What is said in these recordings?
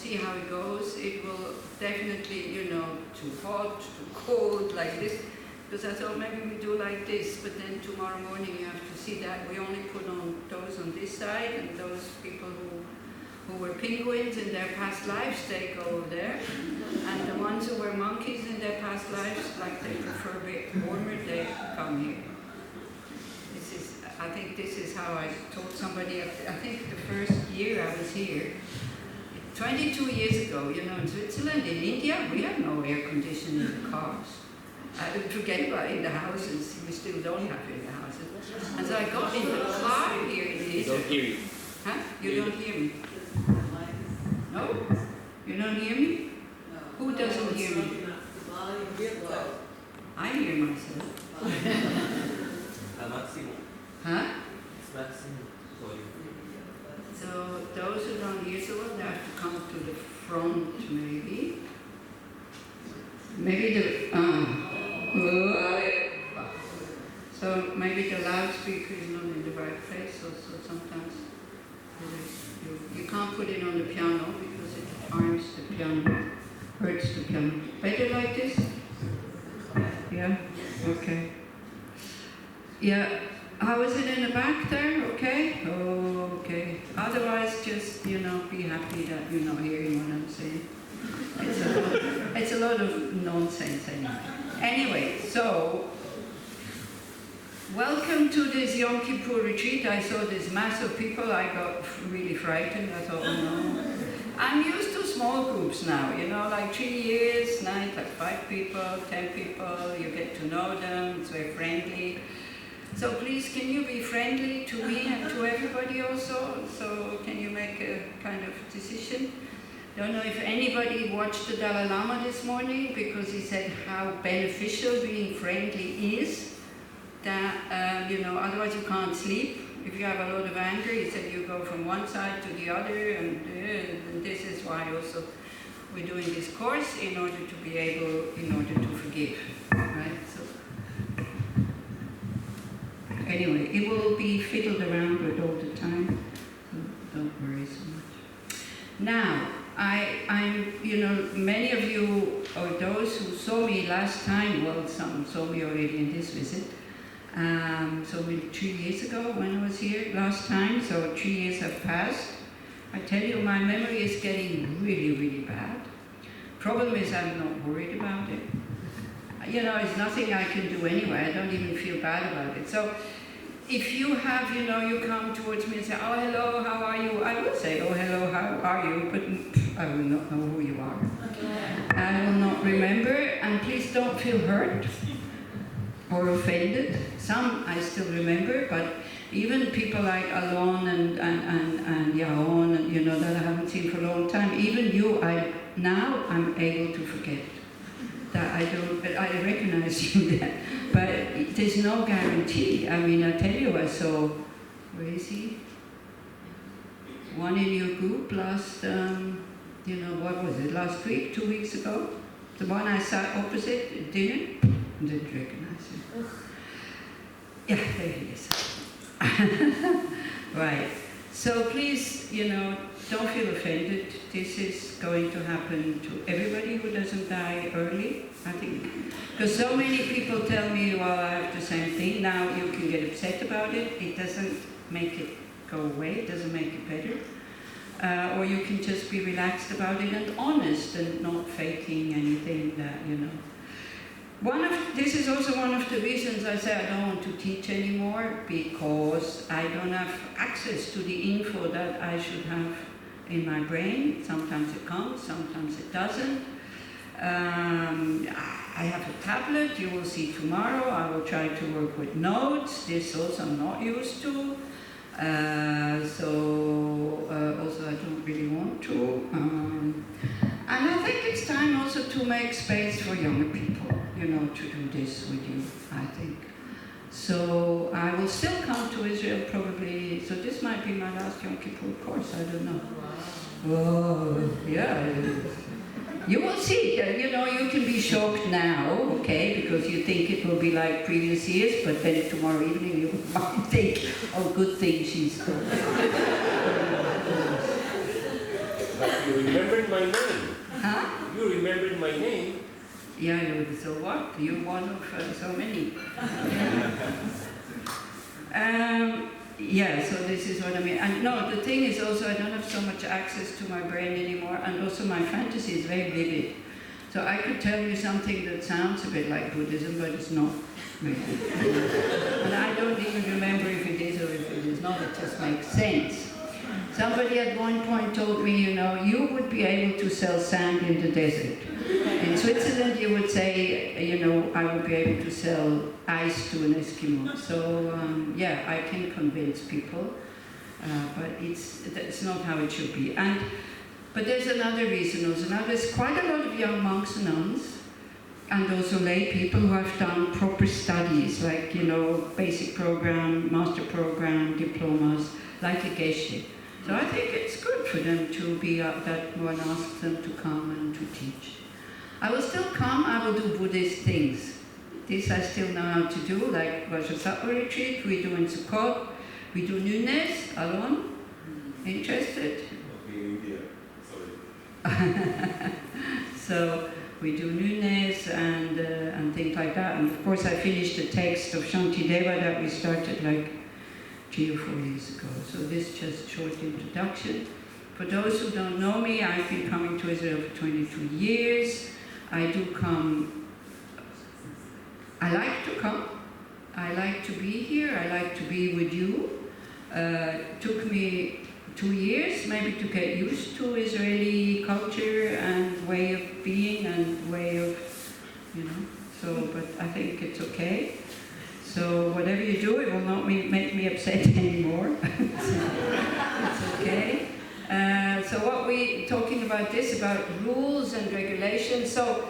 see how it goes. It will definitely, you know, too hot, too cold, like this. Because I thought maybe we do like this, but then tomorrow morning you have to see that we only put on those on this side, and those people who were penguins in their past lives, they go over there. And the ones who were monkeys in their past lives, like they prefer a bit warmer, they come here. I think this is how I told somebody, I think the first year I was here, 22 years ago, you know, in Switzerland, in India, we have no air conditioning in the cars. Forget about in the houses, we still don't have it in the houses. And so I got in the car here in Israel. I don't hear you. Huh? You don't hear me? No? You don't hear me? Who doesn't hear me? I hear myself. Huh? So those who don't hear so well, they have to come to the front maybe. Maybe so maybe the loudspeaker is not in the right place, so sometimes you can't put it on the piano because it harms the piano, hurts the piano. Better like this? Yeah? Okay. Yeah. How is it in the back there? Okay? Oh, okay. Otherwise, just, you know, be happy that you're not hearing what I'm saying. It's a lot of nonsense anyway. Anyway, so, welcome to this Yom Kippur retreat. I saw this mass of people. I got really frightened. I thought, oh no. I'm used to small groups now, you know, like 3 years, night, like 5 people, 10 people. You get to know them. It's very friendly. So please, can you be friendly to me and to everybody also? So can you make a kind of decision? Don't know if anybody watched the Dalai Lama this morning, because he said how beneficial being friendly is. That, you know, otherwise you can't sleep. If you have a lot of anger, he said you go from one side to the other, and this is why also we're doing this course, in order to be able, in order to forgive, right? So. Anyway, it will be fiddled around with all the time, so don't worry so much. Now, I'm, you know, many of you, or those who saw me last time, well, some saw me already in this visit, so 3 years ago when I was here last time, so 3 years have passed. I tell you, my memory is getting really, really bad. Problem is I'm not worried about it. You know, it's nothing I can do anyway. I don't even feel bad about it. So if you have, you know, you come towards me and say, oh, hello, how are you? I will say, oh, hello, how are you? But I will not know who you are. I will not remember. And please don't feel hurt or offended. Some I still remember, but even people like Alon and Yaron, and, you know, that I haven't seen for a long time, even you, now I'm able to forget. That I recognize you there, but there's no guarantee. I mean, I tell you, I saw, where is he? One in your group last, you know, what was it, last week, 2 weeks ago? The one I sat opposite at dinner, didn't recognize him. Yeah, there he is. Right. So please, you know, don't feel offended. This is going to happen to everybody who doesn't die early, I think. Because so many people tell me, well, I have the same thing. Now you can get upset about it. It doesn't make it go away. It doesn't make it better. Or you can just be relaxed about it and honest and not faking anything that, you know. This is also one of the reasons I say I don't want to teach anymore, because I don't have access to the info that I should have in my brain. Sometimes it comes, sometimes it doesn't. I have a tablet, you will see tomorrow. I will try to work with notes. This also I'm not used to. Also I don't really want to. And I think it's time also to make space for younger people, you know, to do this with you, I think. So I will still come to Israel probably, so this might be my last Yom Kippur course, I don't know. Oh, yeah. You will see, you know, you can be shocked now, okay, because you think it will be like previous years, but then tomorrow evening you might think, oh, good thing she's gone. But you remembered my name. Huh? You remembered my name. Yeah, so what? You're one of so many. Yeah, so this is what I mean. And no, the thing is also I don't have so much access to my brain anymore, and also my fantasy is very vivid. So I could tell you something that sounds a bit like Buddhism, but it's not really. And I don't even remember if it is or if it is not, it just makes sense. Somebody at one point told me, you know, you would be able to sell sand in the desert. In Switzerland, you would say, you know, I would be able to sell ice to an Eskimo. So, yeah, I can convince people, but that's not how it should be. But there's another reason also. Now, there's quite a lot of young monks and nuns, and also lay people who have done proper studies, like, you know, basic program, master program, diplomas, like a geshe. So I think it's good for them to be that one asks them to come and to teach. I will still come, I will do Buddhist things. This I still know how to do, like Vajrasattva retreat, we do in Sukkot, we do Nunes, Alon. Interested? Okay, India. Sorry. So we do Nunes and things like that. And of course I finished the text of Shantideva that we started like 3 or 4 years ago. So this just short introduction. For those who don't know me, I've been coming to Israel for 22 years. I do come, I like to come. I like to be here. I like to be with you. Took me 2 years maybe to get used to Israeli culture and way of being and way of, you know, so, but I think it's okay. So whatever you do, it will not make me upset anymore. It's okay. So what we talking about this, about rules and regulations. So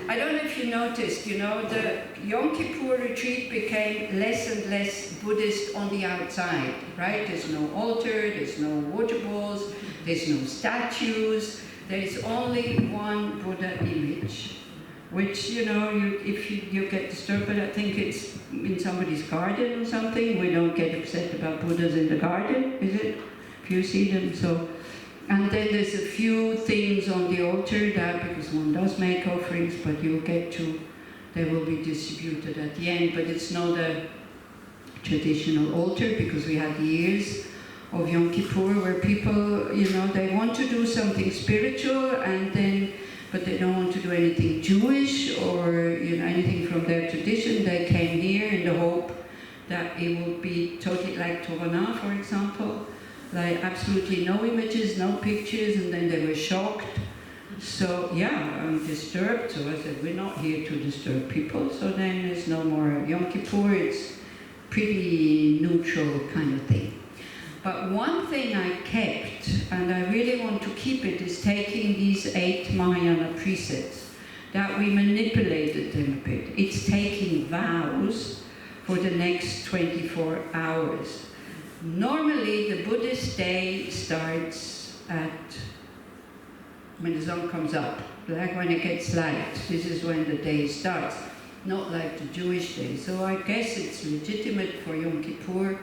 I don't know if you noticed, you know, the Yom Kippur retreat became less and less Buddhist on the outside, right? There's no altar, there's no water bowls, there's no statues, there's only one Buddha image, which, you know, if you get disturbed, but I think it's in somebody's garden or something. We don't get upset about Buddhas in the garden, is it? If you see them, so. And then there's a few things on the altar that, because one does make offerings, but you'll get to, they will be distributed at the end, but it's not a traditional altar, because we had years of Yom Kippur where people, you know, they want to do something spiritual and then, but they don't want to do anything Jewish or, you know, anything from their tradition. They came here in the hope that it will be totally like Tovana, for example. Like absolutely no images, no pictures, and then they were shocked. So yeah, I'm disturbed, so I said, we're not here to disturb people, so then there's no more Yom Kippur, it's pretty neutral kind of thing. But one thing I kept, and I really want to keep it, is taking these 8 Mahayana precepts, that we manipulated them a bit. It's taking vows for the next 24 hours. Normally, the Buddhist day starts at when the sun comes up, like when it gets light. This is when the day starts, not like the Jewish day. So I guess it's legitimate for Yom Kippur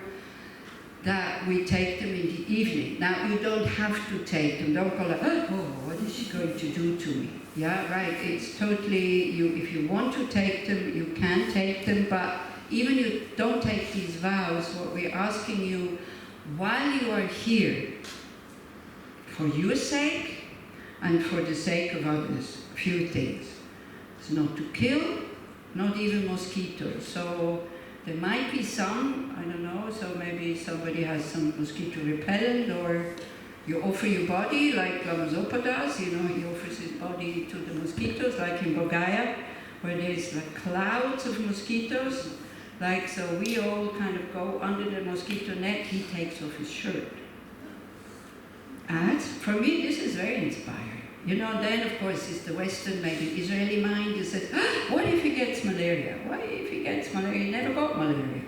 that we take them in the evening. Now, you don't have to take them. Don't go like, oh, what is she going to do to me? Yeah, right. It's totally, if you want to take them, you can take them, but even you don't take these vows, what we're asking you, while you are here, for your sake and for the sake of others, a few things. It's not to kill, not even mosquitoes. So there might be some, I don't know, so maybe somebody has some mosquito repellent, or you offer your body like Lama Zopa does, you know, he offers his body to the mosquitoes, like in Bodhgaya, where there's like clouds of mosquitoes. Like, so we all kind of go under the mosquito net, he takes off his shirt. And for me, this is very inspiring. You know, then of course it's the Western, maybe Israeli mind who says, what if he gets malaria? What if he gets malaria? He never got malaria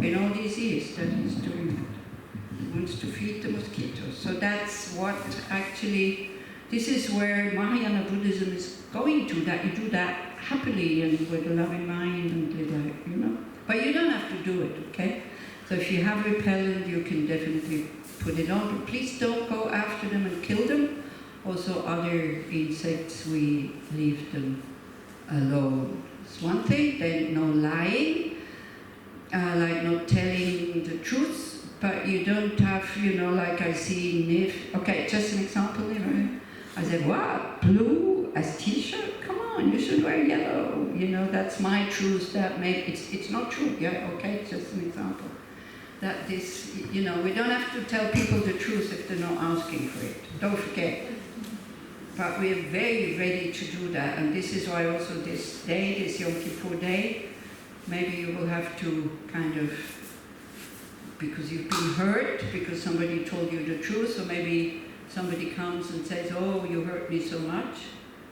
in all these years that he's doing that. He wants to feed the mosquitoes. So that's what actually, this is where Mahayana Buddhism is going to, that you do that happily and with a loving mind and with a, you know. But you don't have to do it, okay? So if you have repellent, you can definitely put it on, but please don't go after them and kill them, Also other insects, we leave them alone. It's one thing, then no lying, like not telling the truth, but you don't have, like I see Nif. Okay, just an example, right? I said, what, blue as t-shirt? Come on, you should wear yellow. That's my truth. It's not true, yeah, okay, just an example. That this, we don't have to tell people the truth if they're not asking for it. Don't forget. But we're very ready to do that, and this is why also this day, this Yom Kippur day, maybe you will have to kind of, because you've been hurt, because somebody told you the truth, or maybe somebody comes and says, oh, you hurt me so much.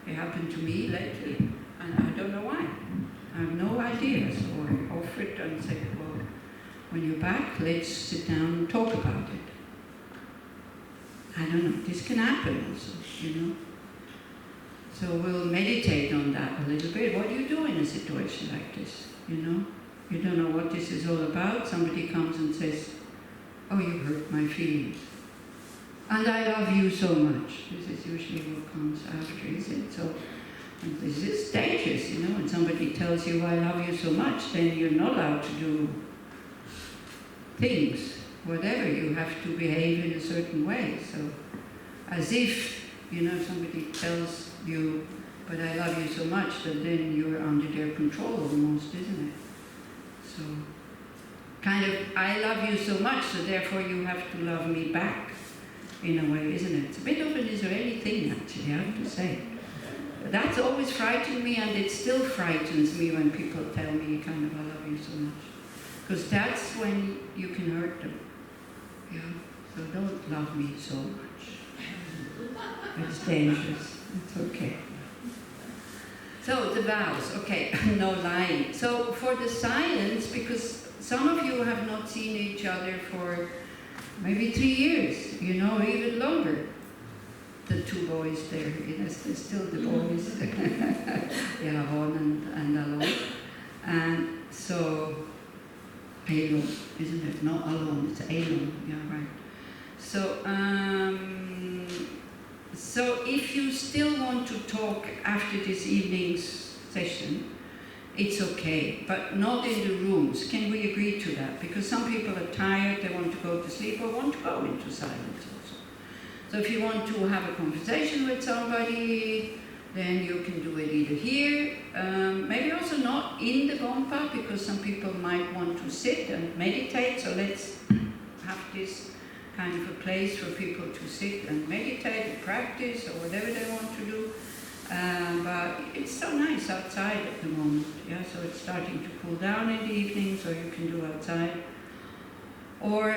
It happened to me lately, and I don't know why. I have no idea. So I offered and said, well, when you're back, let's sit down and talk about it. I don't know, this can happen also, So we'll meditate on that a little bit. What do you do in a situation like this, You don't know what this is all about. Somebody comes and says, oh, you hurt my feelings. And I love you so much. This is usually what comes after, is it? So this is dangerous, When somebody tells you, I love you so much, then you're not allowed to do things, whatever. You have to behave in a certain way. So as if, somebody tells you, but I love you so much, that then you're under their control almost, isn't it? So kind of, I love you so much, so therefore you have to love me back, in a way, isn't it? It's a bit of an Israeli thing, actually, I have to say. That's always frightened me, and it still frightens me when people tell me kind of, I love you so much. Because that's when you can hurt them. Yeah? So don't love me so much. It's dangerous. It's okay. So the vows, okay, no lying. So for the silence, because some of you have not seen each other for maybe 3 years, even longer. The two boys there, they're still the boys, Yaron and Alon. And so, Elon, isn't it? Not Alon, it's Elon, yeah, right. So if you still want to talk after this evening's session, it's okay, but not in the rooms. Can we agree to that? Because some people are tired, they want to go to sleep, or want to go into silence also. So if you want to have a conversation with somebody, then you can do it either here, maybe also not in the Gompa, because some people might want to sit and meditate, so let's have this kind of a place for people to sit and meditate and practice or whatever they want to do. But it's so nice outside at the moment, yeah. So it's starting to cool down in the evening, so you can do outside. Or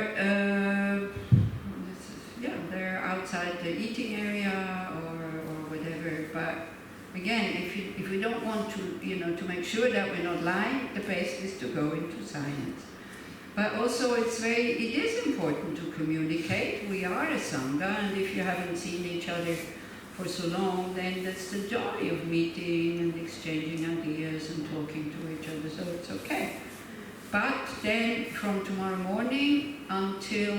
they're outside the eating area or whatever. But again, if we don't want to, to make sure that we're not lying, the best is to go into silence. But also it is important to communicate. We are a Sangha, and if you haven't seen each other for so long, then that's the joy of meeting and exchanging ideas and talking to each other, so it's okay. But then from tomorrow morning until,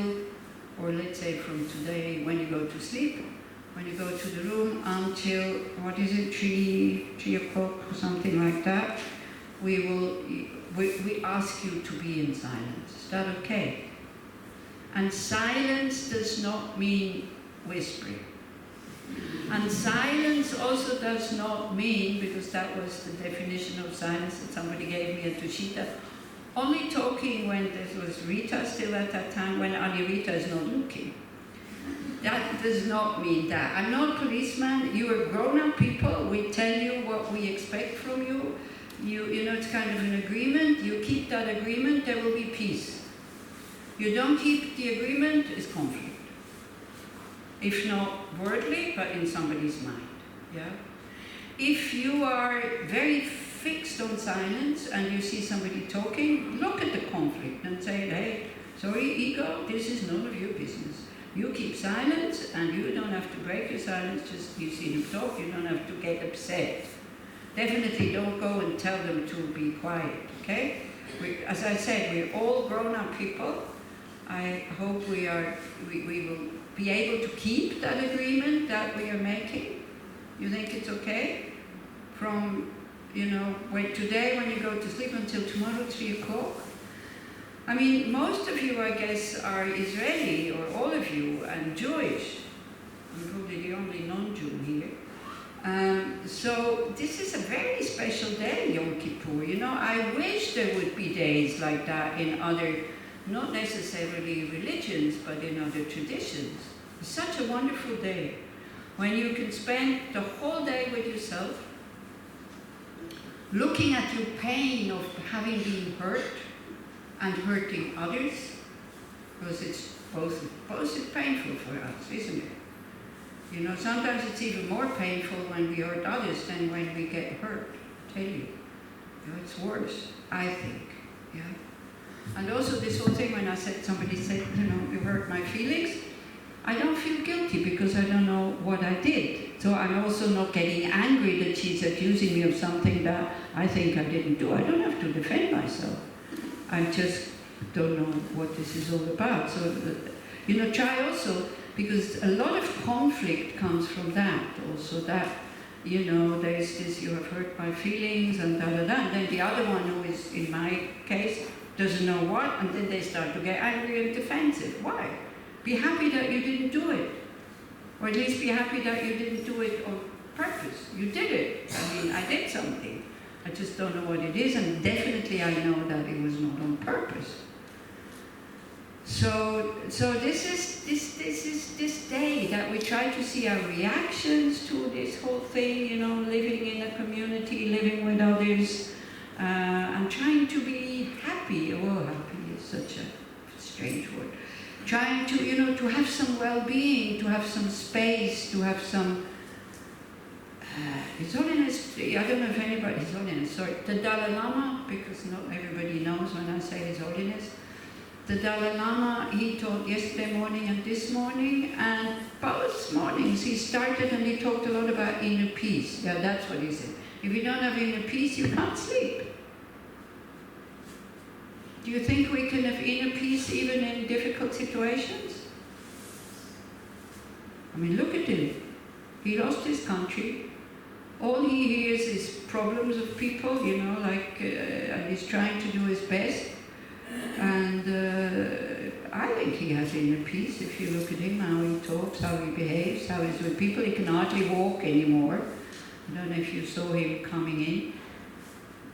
or let's say from today, when you go to sleep, when you go to the room, until, 3 o'clock or something like that, we ask you to be in silence. Is that okay? And silence does not mean whispering. And silence also does not mean, because that was the definition of silence that somebody gave me at Tushita, only talking when there was Rita still at that time, when Ani Rita is not looking. That does not mean that. I'm not a policeman. You are grown-up people. We tell you what we expect from you. It's kind of an agreement. You keep that agreement, there will be peace. You don't keep the agreement, it's conflict. If not wordly, but in somebody's mind. Yeah. If you are very fixed on silence and you see somebody talking, look at the conflict and say, hey, sorry, ego, this is none of your business. You keep silence, and you don't have to break your silence. Just you see him talk, you don't have to get upset. Definitely don't go and tell them to be quiet, okay? As I said, we're all grown-up people. I hope we will be able to keep that agreement that we are making? You think it's okay? From, wait, today when you go to sleep until tomorrow 3 o'clock? I mean, most of you, I guess, are Israeli, or all of you, and Jewish. I'm probably the only non-Jew here. So this is a very special day, Yom Kippur. I wish there would be days like that in other, not necessarily religions, but in other traditions. It's such a wonderful day when you can spend the whole day with yourself, looking at your pain of having been hurt and hurting others, because it's both is painful for us, isn't it? Sometimes it's even more painful when we hurt others than when we get hurt, I tell you. It's worse, I think, yeah. And also this whole thing when somebody said, you hurt my feelings, I don't feel guilty because I don't know what I did. So I'm also not getting angry that she's accusing me of something that I think I didn't do. I don't have to defend myself. I just don't know what this is all about. So, try also, because a lot of conflict comes from that also, that, there's this, you have hurt my feelings and da-da-da, and then the other one who is, in my case, doesn't know what, and then they start to get angry and defensive. Why? Be happy that you didn't do it. Or at least be happy that you didn't do it on purpose. You did it. I mean, I did something. I just don't know what it is, and definitely I know that it was not on purpose. So this is this day that we try to see our reactions to this whole thing, living in a community, living with others, and trying to be happy. Oh, happy is such a strange word. Trying to, to have some well-being, to have some space, to have some His Holiness, I don't know if anybody, His Holiness, sorry, the Dalai Lama, because not everybody knows when I say His Holiness. The Dalai Lama, he taught yesterday morning and this morning, and both mornings he started and he talked a lot about inner peace. Yeah, that's what he said. If you don't have inner peace, you can't sleep. Do you think we can have inner peace even in difficult situations? I mean, look at him. He lost his country. All he hears is problems of people, and he's trying to do his best. And I think he has inner peace. If you look at him, how he talks, how he behaves, how he's with people. He can hardly walk anymore. I don't know if you saw him coming in.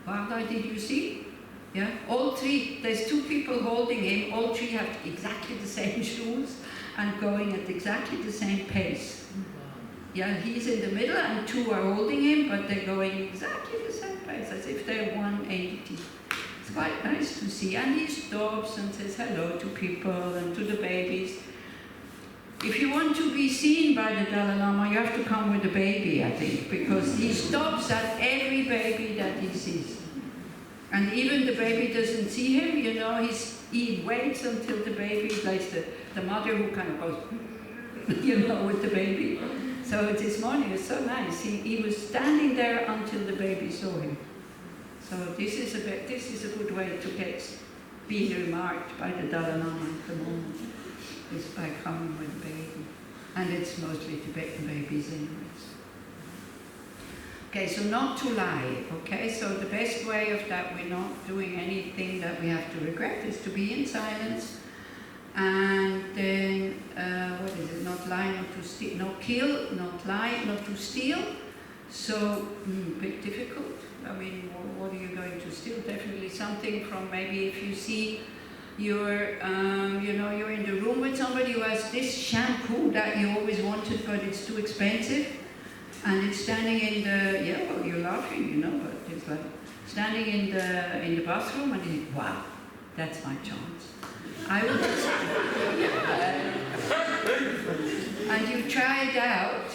Wagda, did you see? Yeah, all three, there's 2 people holding him, all 3 have exactly the same shoes and going at exactly the same pace. Yeah, he's in the middle and 2 are holding him, but they're going exactly the same pace, as if they're one entity. It's quite nice to see. And he stops and says hello to people and to the babies. If you want to be seen by the Dalai Lama, you have to come with the baby, I think, because he stops at every baby that he sees. And even the baby doesn't see him, he waits until the baby, like the mother who kind of goes, with the baby. So this morning was so nice. He was standing there until the baby saw him. So this is a good way to get being remarked by the Dalai Lama at the moment, is by coming with a baby. And it's mostly Tibetan babies anyways. Okay, so not to lie, okay? So the best way of that, we're not doing anything that we have to regret, is to be in silence. And then, what is it? Not lie, not to steal, not kill, not lie, not to steal. So, bit difficult. I mean, what are you going to steal? Definitely something from, maybe if you see you're in the room with somebody who has this shampoo that you always wanted, but it's too expensive. And it's standing in the, you're laughing, but it's like standing in the bathroom, and you think, wow, that's my chance. I would and you try it out,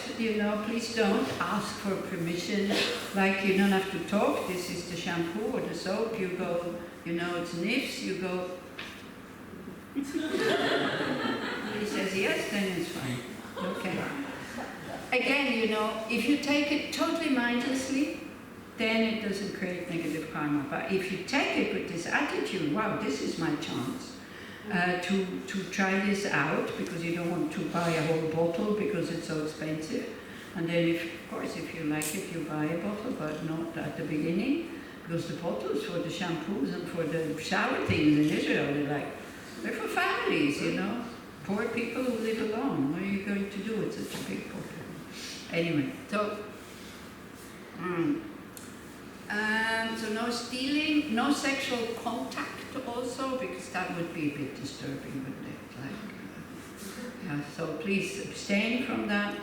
please don't ask for permission, like you don't have to talk, this is the shampoo or the soap, you go, it's nifs, you go, he says yes, then it's fine, okay. Again, if you take it totally mindlessly, then it doesn't create negative karma. But if you take it with this attitude, wow, this is my chance, to try this out, because you don't want to buy a whole bottle because it's so expensive. And then, of course, if you like it, you buy a bottle, but not at the beginning, because the bottles for the shampoos and for the shower things in Israel, they're for families, you know, poor people who live alone. What are you going to do with such a big bottle? Anyway, so no stealing, no sexual contact also, because that would be a bit disturbing, wouldn't it? So please abstain from that,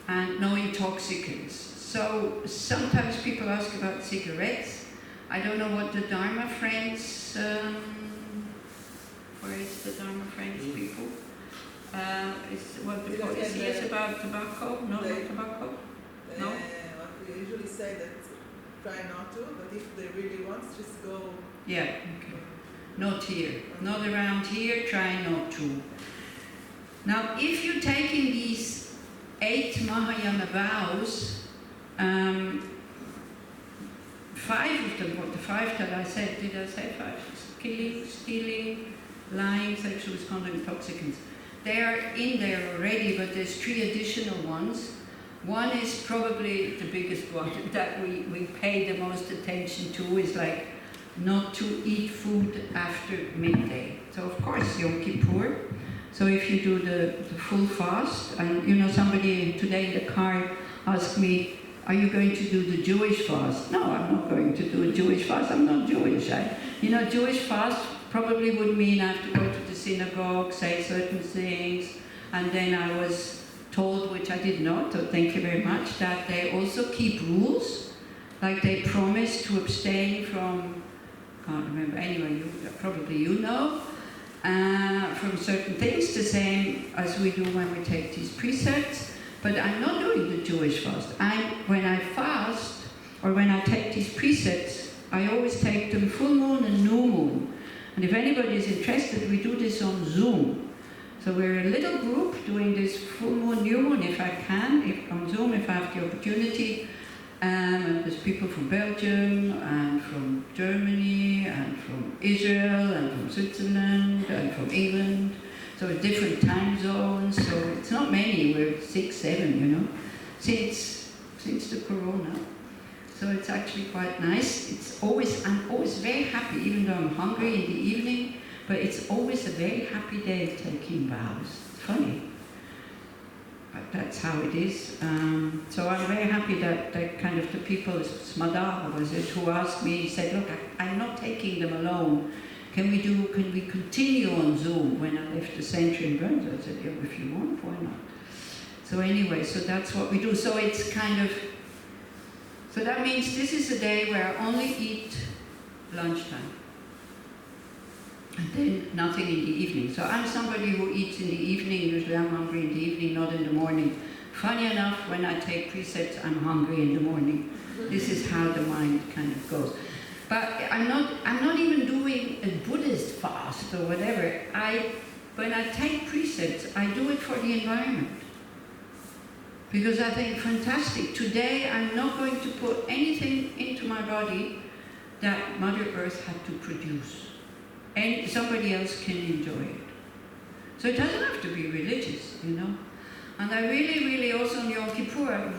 and no intoxicants. So sometimes people ask about cigarettes. I don't know what the Dharma friends, where is the Dharma friends people? Is what the policy is about tobacco? No, not tobacco? No? What we usually say that try not to, but if they really want, just go. Yeah, okay. Not here. Not around here, try not to. Now, if you're taking these 8 Mahayana vows, 5 of them, what the 5 that I said, did I say 5? Killing, stealing, lying, sexual misconduct, intoxicants. They are in there already, but there's 3 additional ones. One is probably the biggest one that we pay the most attention to, is like not to eat food after midday. So of course, Yom Kippur. So if you do the full fast, and you know, somebody today in the car asked me, are you going to do the Jewish fast? No, I'm not going to do a Jewish fast, I'm not Jewish. Jewish fast probably would mean I have to go to the synagogue, say certain things, and then I was told, which I did not, so thank you very much, that they also keep rules, like they promise to abstain from, can't remember, anyway, you know, from certain things, the same as we do when we take these precepts. But I'm not doing the Jewish fast. When I fast, or when I take these precepts, I always take them full moon and new moon. And if anybody is interested, we do this on Zoom. So we're a little group doing this full moon, new moon, if I can, on Zoom, if I have the opportunity. And there's people from Belgium, and from Germany, and from Israel, and from Switzerland, and from England. So different time zones, so it's not many, we're 6, 7, you know, since the corona. So it's actually quite nice. I'm always very happy, even though I'm hungry in the evening, but it's always a very happy day taking vows. It's funny, but that's how it is. So I'm very happy that kind of the people, Smadar was it, who asked me, said, look, I'm not taking them alone. Can we continue on Zoom? When I left the center in Burns, I said, yeah, if you want, why not? So anyway, so that's what we do. So it's kind of, so that means this is a day where I only eat lunchtime. And then nothing in the evening. So I'm somebody who eats in the evening. Usually I'm hungry in the evening, not in the morning. Funny enough, when I take precepts, I'm hungry in the morning. This is how the mind kind of goes. But I'm not even doing a Buddhist fast or whatever. When I take precepts, I do it for the environment. Because I think, fantastic, today I'm not going to put anything into my body that Mother Earth had to produce. And somebody else can enjoy it. So it doesn't have to be religious, you know. And I really also on Yom Kippur,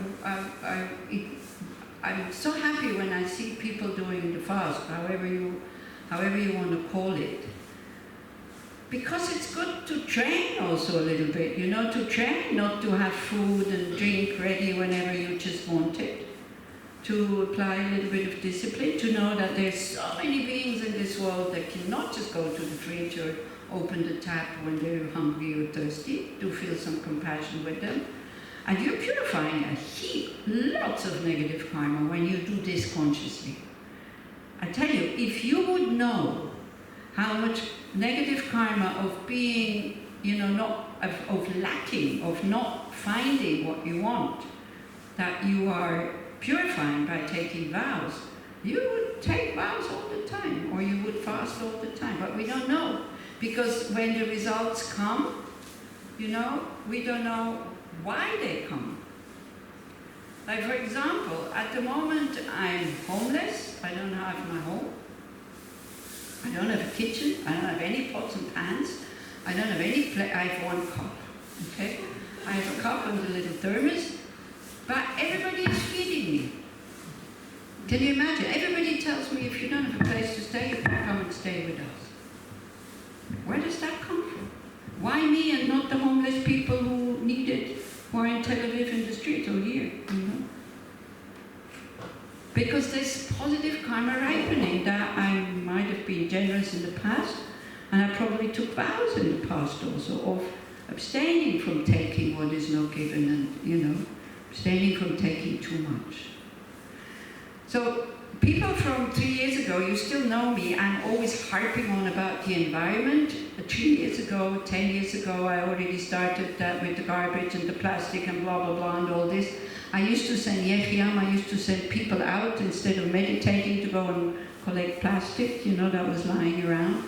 I'm so happy when I see people doing the fast, however you want to call it. Because it's good to train also a little bit, you know, to train not to have food and drink ready whenever you just want it. To apply a little bit of discipline, to know that there's so many beings in this world that cannot just go to the fridge or open the tap when they're hungry or thirsty, to feel some compassion with them. And you're purifying lots of negative karma when you do this consciously. I tell you, if you would know how much negative karma of being, you know, of lacking, of not finding what you want, that you are purifying by taking vows, you would take vows all the time, or you would fast all the time, but we don't know. Because when the results come, you know, we don't know why they come. Like for example, at the moment I'm homeless, I don't have my home. I don't have a kitchen. I don't have any pots and pans. I don't have any I have one cup, okay? I have a cup and a little thermos, but everybody is feeding me. Can you imagine? Everybody tells me if you don't have a place to stay, you can come and stay with us. Where does that come from? Why me and not the homeless people who need it, who are in Tel Aviv in the street or here, you know? Because there's positive karma ripening that I might have been generous in the past, and I probably took vows in the past also of abstaining from taking what is not given and, you know, abstaining from taking too much. So people from 3 years ago, you still know me, I'm always harping on about the environment. 3 years ago, 10 years ago, I already started that with the garbage and the plastic and blah, blah, blah, and all this. I used to send Yechiam, I used to send people out instead of meditating to go and collect plastic, you know, that was lying around.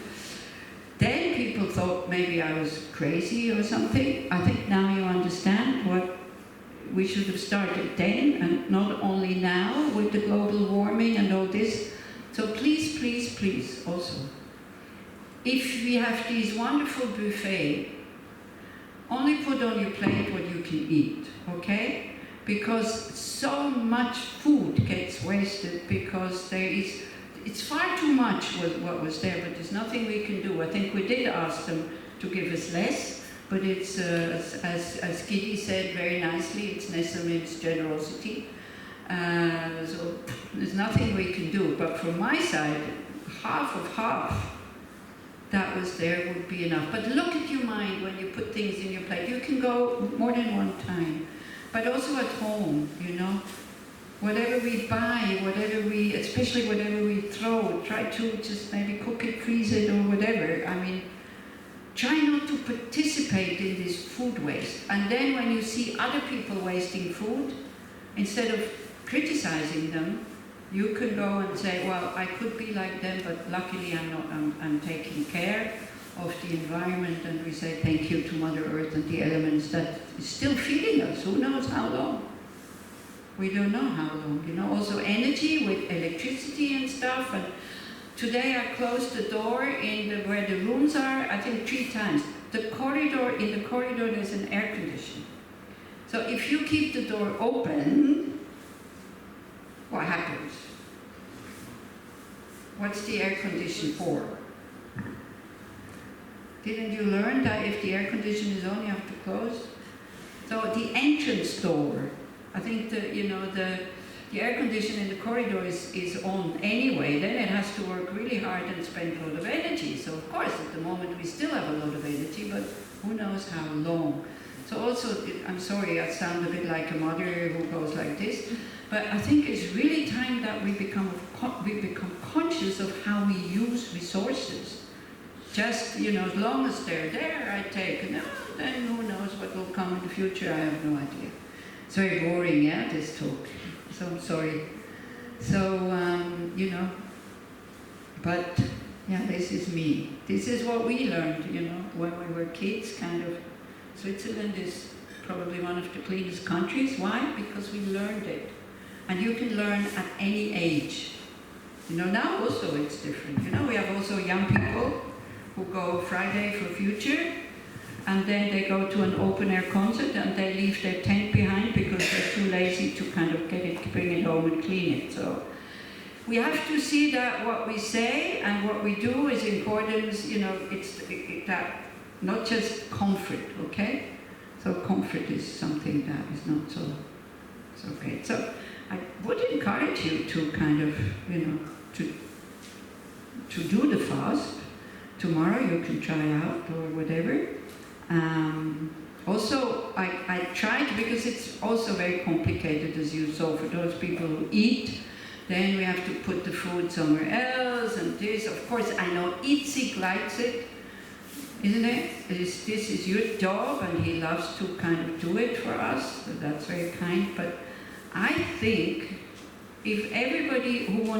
Then people thought maybe I was crazy or something. I think now you understand what we should have started then, and not only now with the global warming and all this. So please, please, please, also, if we have these wonderful buffet, only put on your plate what you can eat, okay? Because so much food gets wasted because it's far too much what was there, but there's nothing we can do. I think we did ask them to give us less, but it's, as Gidi said very nicely, it's Nessamim's generosity. So there's nothing we can do, but from my side, half of half that was there would be enough. But look at your mind when you put things in your plate. You can go more than one time. But also at home, you know, whatever we buy, especially whatever we throw, try to just maybe cook it, freeze it, or whatever. I mean, try not to participate in this food waste. And then when you see other people wasting food, instead of criticizing them, you can go and say, well, I could be like them, but luckily I'm not, I'm taking care of the environment, and we say thank you to Mother Earth and the elements that is still feeding us. Who knows how long? We don't know how long, you know. Also energy with electricity and stuff. And today I closed the door in where the rooms are, I think 3 times. In the corridor there's an air conditioner. So if you keep the door open, what happens? What's the air conditioner for? Didn't you learn that if the air conditioner is on, you have to close? So the entrance door, I think the air conditioner in the corridor is on anyway, then it has to work really hard and spend a lot of energy. So of course at the moment we still have a lot of energy, but who knows how long. So also, I'm sorry, I sound a bit like a mother who goes like this, but I think it's really time that we become conscious of how we use resources. Just, you know, as long as they're there, I take, and then who knows what will come in the future, I have no idea. It's very boring, yeah, this talk, so I'm sorry. So, you know, but, yeah, this is me. This is what we learned, you know, when we were kids, kind of. Switzerland is probably one of the cleanest countries. Why? Because we learned it. And you can learn at any age. You know, now also it's different. You know, we have also young people who go Friday for Future, and then they go to an open-air concert and they leave their tent behind because they're too lazy to kind of bring it home and clean it. So we have to see that what we say and what we do is important. You know, it's that not just comfort, okay? So comfort is something that is not so great. So I would encourage you to kind of, you know, to do the fast. Tomorrow you can try out or whatever. Also, I tried, because it's also very complicated, as you saw, for those people who eat. Then we have to put the food somewhere else, and this. Of course, I know Itzik likes it, isn't it? This is your job, and he loves to kind of do it for us, so that's very kind. But I think if everybody who wants